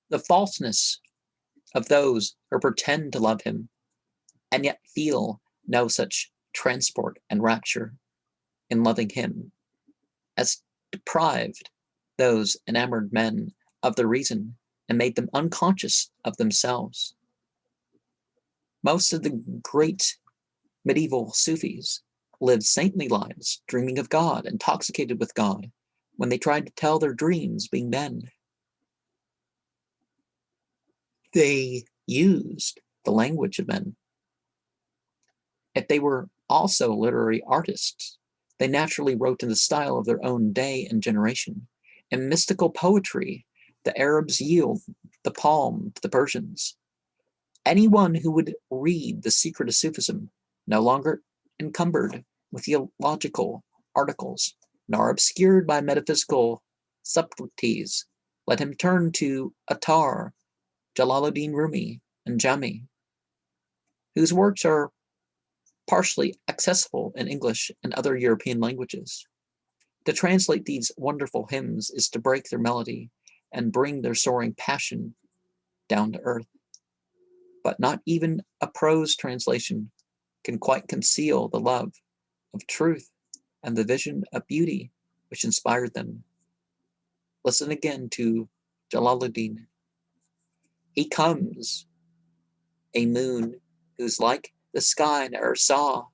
The falseness of those who pretend to love him and yet feel no such transport and rapture in loving him as deprived those enamored men of their reason and made them unconscious of themselves. Most of the great medieval Sufis lived saintly lives, dreaming of God, intoxicated with God, when they tried to tell their dreams being men. They used the language of men. If they were also literary artists, they naturally wrote in the style of their own day and generation. In mystical poetry, the Arabs yield the palm to the Persians. Anyone who would read The Secret of Sufism, no longer encumbered with theological articles, nor obscured by metaphysical subtleties, let him turn to Attar, Jalaluddin Rumi, and Jami, whose works are partially accessible in English and other European languages. To translate these wonderful hymns is to break their melody and bring their soaring passion down to earth. But not even a prose translation can quite conceal the love of truth and the vision of beauty which inspired them. Listen again to Jalaluddin. He comes, a moon whose like the sky ne'er saw,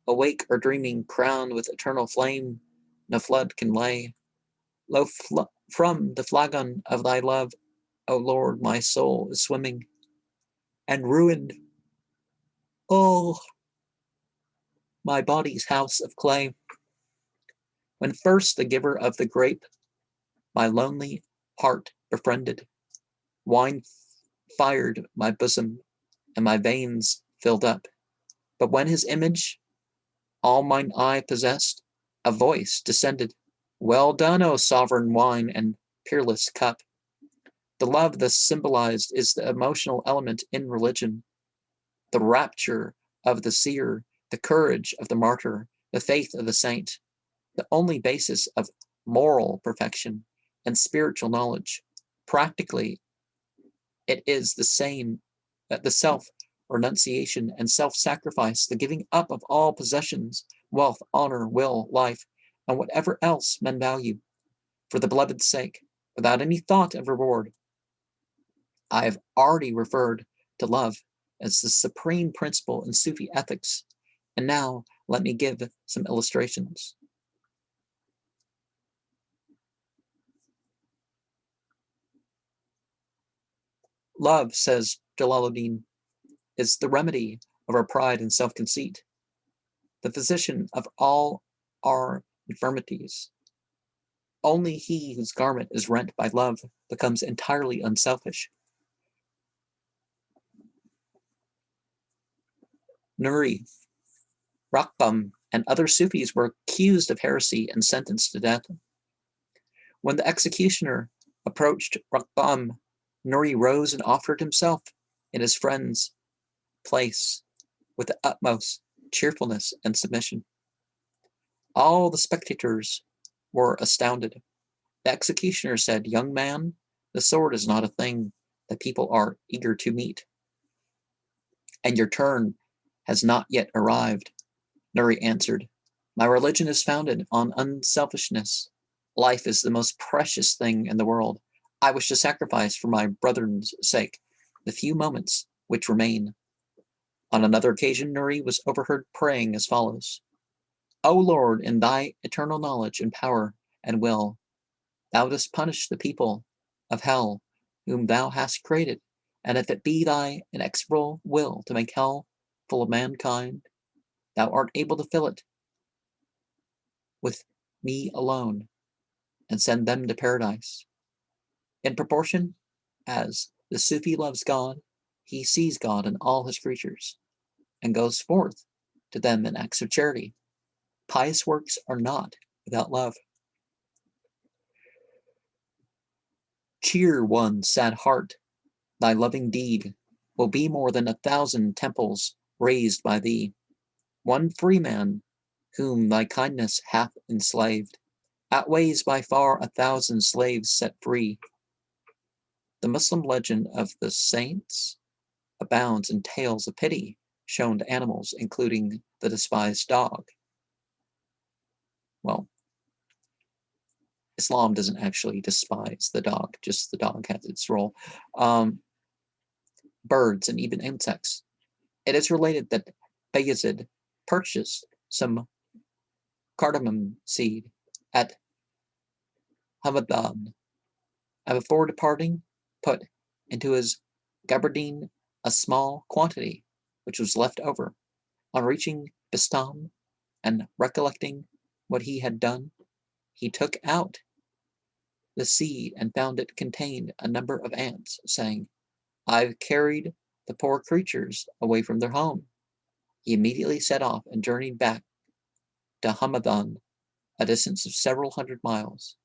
awake or dreaming, crowned with eternal flame, no flood can lay. Lo, from the flagon of thy love, O Lord, my soul is swimming, and ruined all my body's house of clay. When first the giver of the grape my lonely heart befriended, wine fired my bosom, and my veins filled up. But when his image all mine eye possessed, a voice descended, well done, O sovereign wine and peerless cup. The love thus symbolized is the emotional element in religion, the rapture of the seer, the courage of the martyr, the faith of the saint, the only basis of moral perfection and spiritual knowledge. Practically, it is the same that the self-renunciation and self-sacrifice, the giving up of all possessions, wealth, honor, will, life, and whatever else men value, for the beloved's sake, without any thought of reward. I have already referred to love as the supreme principle in Sufi ethics, and now let me give some illustrations. Love, says Jalaluddin, is the remedy of our pride and self-conceit, the physician of all our infirmities. Only he whose garment is rent by love becomes entirely unselfish. Nuri, Rakam, and other Sufis were accused of heresy and sentenced to death. When the executioner approached Rakam, Nuri rose and offered himself in his friend's place with the utmost cheerfulness and submission. All the spectators were astounded. The executioner said, "Young man, the sword is not a thing that people are eager to meet, and your turn has not yet arrived." Nuri answered, "My religion is founded on unselfishness. Life is the most precious thing in the world. I wish to sacrifice for my brethren's sake the few moments which remain." On another occasion, Nuri was overheard praying as follows: "O Lord, in thy eternal knowledge and power and will, thou dost punish the people of hell whom thou hast created, and if it be thy inexorable will to make hell full of mankind, thou art able to fill it with me alone, and send them to paradise." In proportion as the Sufi loves God, he sees God in all his creatures, and goes forth to them in acts of charity. Pious works are not without love. Cheer one sad heart, thy loving deed will be more than 1,000 temples raised by thee. One free man, whom thy kindness hath enslaved, outweighs by far 1,000 slaves set free. The Muslim legend of the saints abounds in tales of pity shown to animals, including the despised dog. Well, Islam doesn't actually despise the dog, just the dog has its role. Birds and even insects. It is related that Bayezid purchased some cardamom seed at Hamadan, and before departing, put into his gabardine a small quantity, which was left over. On reaching Bistam and recollecting what he had done, he took out the seed and found it contained a number of ants, saying, "I've carried the poor creatures away from their home." He immediately set off and journeyed back to Hamadan, a distance of several hundred miles.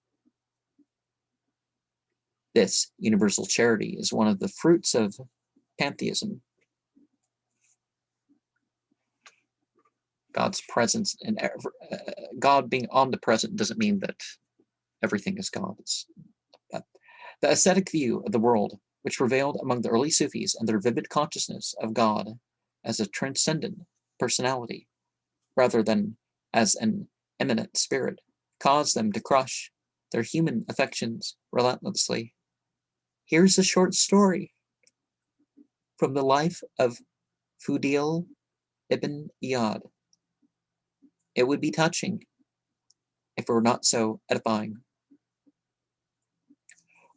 This universal charity is one of the fruits of pantheism. God's presence and God being omnipresent doesn't mean that everything is God. The ascetic view of the world, which prevailed among the early Sufis and their vivid consciousness of God as a transcendent personality, rather than as an immanent spirit, caused them to crush their human affections relentlessly. Here's a short story from the life of Fudail ibn Iyad. It would be touching if it were not so edifying.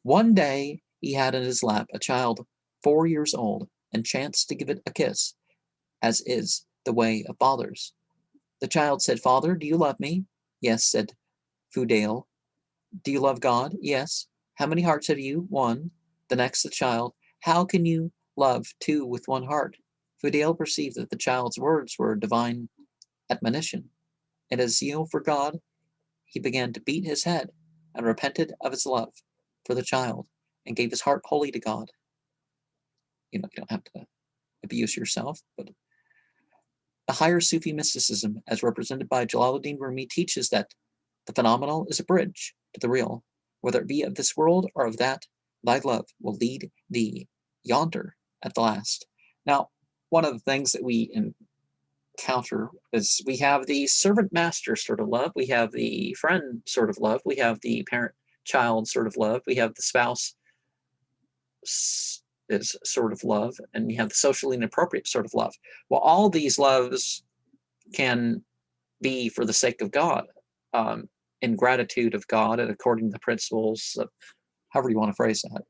One day he had in his lap a child 4 years old and chanced to give it a kiss, as is the way of fathers. The child said, "Father, do you love me?" "Yes," said Fudail. "Do you love God?" "Yes." "How many hearts have you?" "One." The next, the child, "How can you love two with one heart?" Fudail perceived that the child's words were divine admonition. In his zeal for God, he began to beat his head and repented of his love for the child and gave his heart wholly to God. You don't have to abuse yourself, but the higher Sufi mysticism, as represented by Jalaluddin Rumi, teaches that the phenomenal is a bridge to the real. Whether it be of this world or of that, thy love will lead thee yonder at the last. Now, one of the things that we encounter is we have the servant-master sort of love, we have the friend sort of love, we have the parent-child sort of love, we have the spouse is sort of love, and you have the socially inappropriate sort of love. Well, all these loves can be for the sake of God, in gratitude of God, and according to the principles of, however you want to phrase that.